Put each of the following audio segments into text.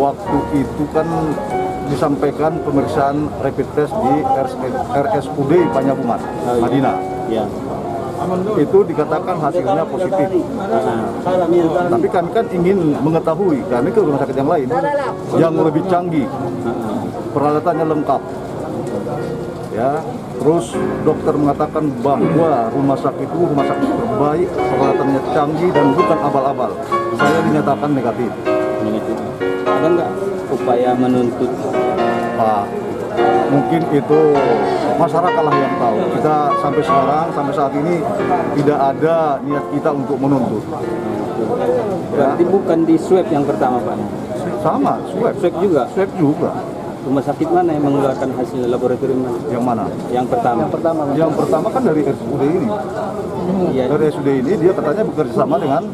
waktu itu kan disampaikan pemeriksaan rapid test di RSUD Panyabungan, Madinah. Ya. Itu dikatakan hasilnya positif. Tapi kami kan ingin mengetahui, kami ke rumah sakit yang lain yang lebih canggih, peralatannya lengkap. Ya, terus dokter mengatakan bahwa rumah sakit itu rumah sakit terbaik, peralatannya canggih dan bukan abal-abal. Saya dinyatakan negatif. Ada nggak upaya menuntut? Pak, mungkin itu masyarakat lah yang tahu. Kita sampai sekarang, sampai saat ini tidak ada niat kita untuk menuntut. Berarti bukan di swab yang pertama, Pak? Sama, swab. Swab juga? Swab juga. Rumah sakit mana yang mengeluarkan hasil laboratorium? Yang mana? Yang pertama. Yang pertama kan dari RSUD ini. Iya. Dari RSUD ini dia katanya bekerja sama dengan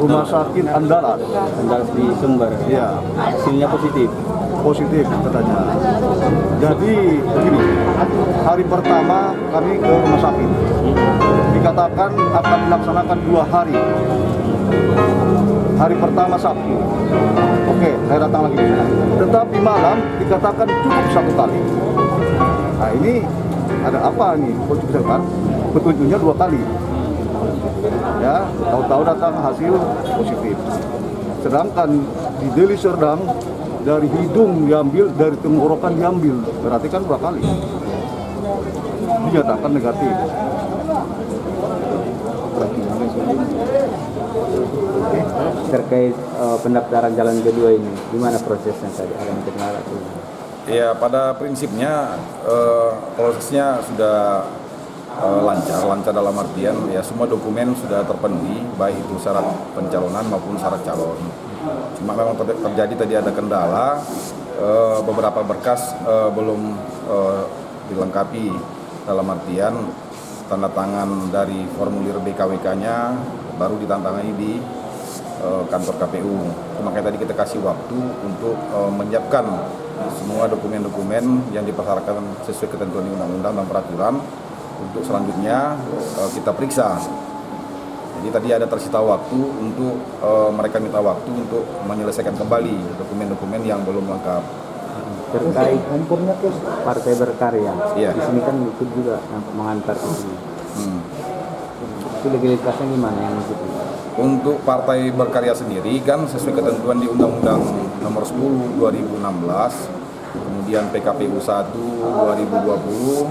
Rumah Sakit Andalas. Andalas di Sumber. Iya. Hasilnya positif. Positif katanya. Jadi begini, hari pertama kami ke rumah sakit. Dikatakan akan dilaksanakan 2 hari. Hari pertama Sabtu. Oke, saya datang lagi. Tetapi malam dikatakan cukup 1 kali. Nah ini ada apa nih? Kok cukup sekali? Petunjuknya 2 kali. Ya, tahu-tahu datang hasil positif. Sedangkan di Deli Serdang dari hidung diambil, dari tenggorokan diambil, berarti kan 2 kali. Dinyatakan negatif. Terkait pendaftaran jalan kedua ini, gimana prosesnya tadi? Ada yang kenal atau? Ya, pada prinsipnya prosesnya sudah lancar dalam artian ya semua dokumen sudah terpenuhi, baik itu syarat pencalonan maupun syarat calon. Cuma memang terjadi tadi ada kendala, beberapa berkas belum dilengkapi, dalam artian tanda tangan dari formulir BKWK-nya baru ditandatangani di kantor KPU. Makanya tadi kita kasih waktu untuk menyiapkan semua dokumen-dokumen yang dipersyaratkan sesuai ketentuan undang-undang dan peraturan untuk selanjutnya kita periksa. Jadi tadi ada tersita waktu untuk mereka minta waktu untuk menyelesaikan kembali dokumen-dokumen yang belum lengkap. Terkait Partai Berkarya, Iya. di sini kan ikut juga mengantar ke sini. Itu legalitasnya gimana yang ikut? Untuk Partai Berkarya sendiri kan sesuai ketentuan di Undang-Undang Nomor 10 2016, kemudian PKPU 1 2020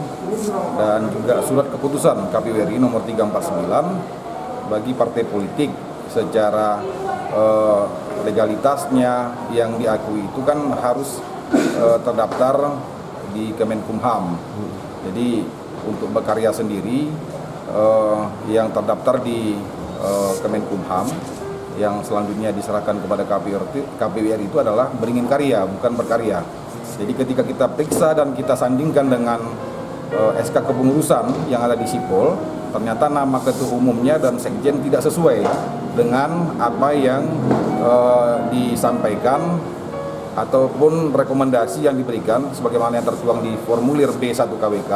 dan juga surat keputusan KPU RI nomor 349 bagi partai politik secara legalitasnya yang diakui itu kan harus terdaftar di Kemenkumham. Jadi untuk berkarya sendiri yang terdaftar di Kemenkumham yang selanjutnya diserahkan kepada KPU RI itu adalah beringin karya, bukan berkarya. Jadi ketika kita periksa dan kita sandingkan dengan SK kepengurusan yang ada di Sipol, ternyata nama ketua umumnya dan sekjen tidak sesuai dengan apa yang disampaikan ataupun rekomendasi yang diberikan sebagaimana yang tertuang di formulir B1 KWK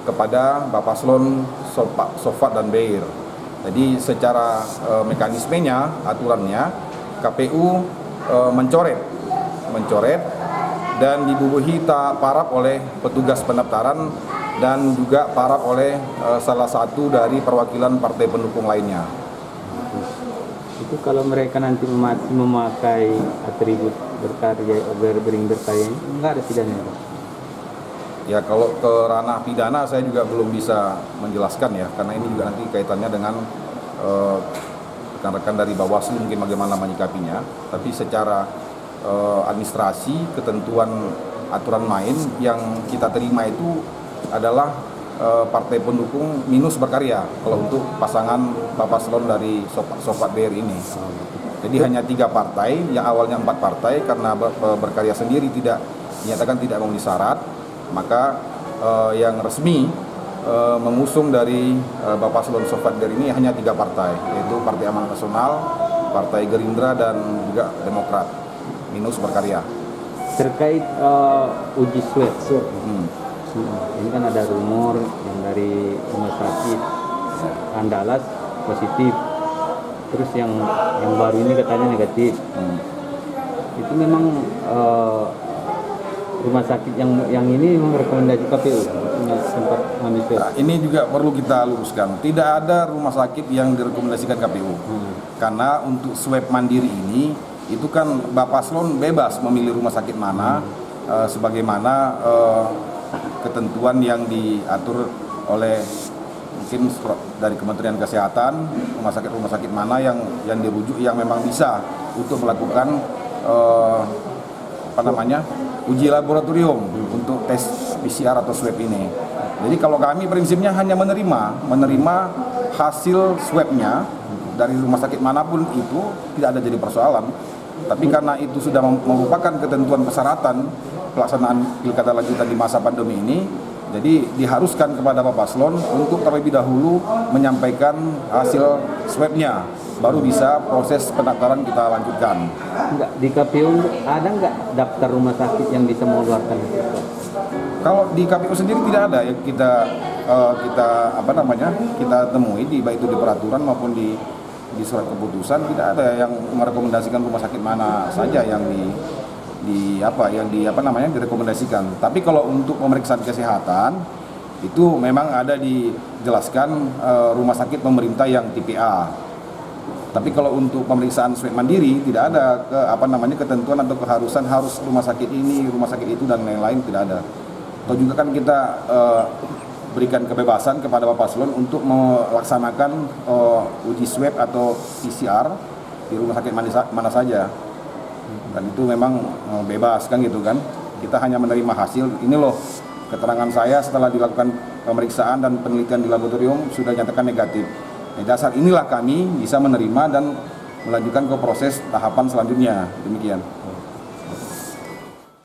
kepada Bapak Paslon Sofat dan Beir. Jadi secara mekanismenya, aturannya KPU mencoret dan dibubuhi paraf oleh petugas pendaftaran dan juga paraf oleh salah satu dari perwakilan partai pendukung lainnya. Itu kalau mereka nanti memakai atribut berkarya, beringin berkarya, enggak ada pidana. Ya kalau ke ranah pidana saya juga belum bisa menjelaskan ya, karena ini juga nanti kaitannya dengan rekan-rekan dari Bawaslu mungkin bagaimana menyikapinya. Tapi secara administrasi, ketentuan aturan main yang kita terima itu adalah partai pendukung minus berkarya kalau untuk pasangan Bapak Paslon dari Sofat Beir ini. Jadi hanya 3 partai, yang awalnya 4 partai karena berkarya sendiri tidak dinyatakan tidak memenuhi syarat, maka yang resmi mengusung dari Bapak Paslon Sofat Beir ini hanya 3 partai, yaitu Partai Amanat Nasional, Partai Gerindra dan juga Demokrat minus berkarya. Terkait uji swab. Ini kan ada rumor yang dari rumah sakit Andalas positif, terus yang baru ini katanya negatif. Itu memang rumah sakit yang ini memang rekomendasi KPU sempat mengambil swab. Nah, ini juga perlu kita luruskan. Tidak ada rumah sakit yang direkomendasikan KPU. Karena untuk swab mandiri ini, itu kan Bapak Paslon bebas memilih rumah sakit mana, sebagaimana ketentuan yang diatur oleh mungkin dari Kementerian Kesehatan, rumah sakit mana yang dirujuk yang memang bisa untuk melakukan uji laboratorium untuk tes PCR atau swab ini. Jadi kalau kami prinsipnya hanya menerima hasil swabnya dari rumah sakit manapun itu tidak ada jadi persoalan. Tapi karena itu sudah merupakan ketentuan persyaratan pelaksanaan pilkada lanjutan di masa pandemi ini, jadi diharuskan kepada Pak Paslon untuk terlebih dahulu menyampaikan hasil swabnya, baru bisa proses pendaftaran kita lanjutkan. Enggak, di KPU ada nggak daftar rumah sakit yang bisa mengeluarkan hasil swab? Kalau di KPU sendiri tidak ada ya kita temui baik itu di peraturan maupun di surat keputusan, tidak ada yang merekomendasikan rumah sakit mana saja yang direkomendasikan. Tapi kalau untuk pemeriksaan kesehatan itu memang ada dijelaskan rumah sakit pemerintah yang tipe A. Tapi kalau untuk pemeriksaan swab mandiri tidak ada ketentuan atau keharusan harus rumah sakit ini, rumah sakit itu dan lain-lain, tidak ada. Atau juga kan kita berikan kebebasan kepada Bapak Paslon untuk melaksanakan uji swab atau PCR di rumah sakit mana saja. Dan itu memang bebas kan gitu kan. Kita hanya menerima hasil, ini loh keterangan saya setelah dilakukan pemeriksaan dan penelitian di laboratorium sudah nyatakan negatif. Di dasar inilah kami bisa menerima dan melanjutkan ke proses tahapan selanjutnya. Demikian.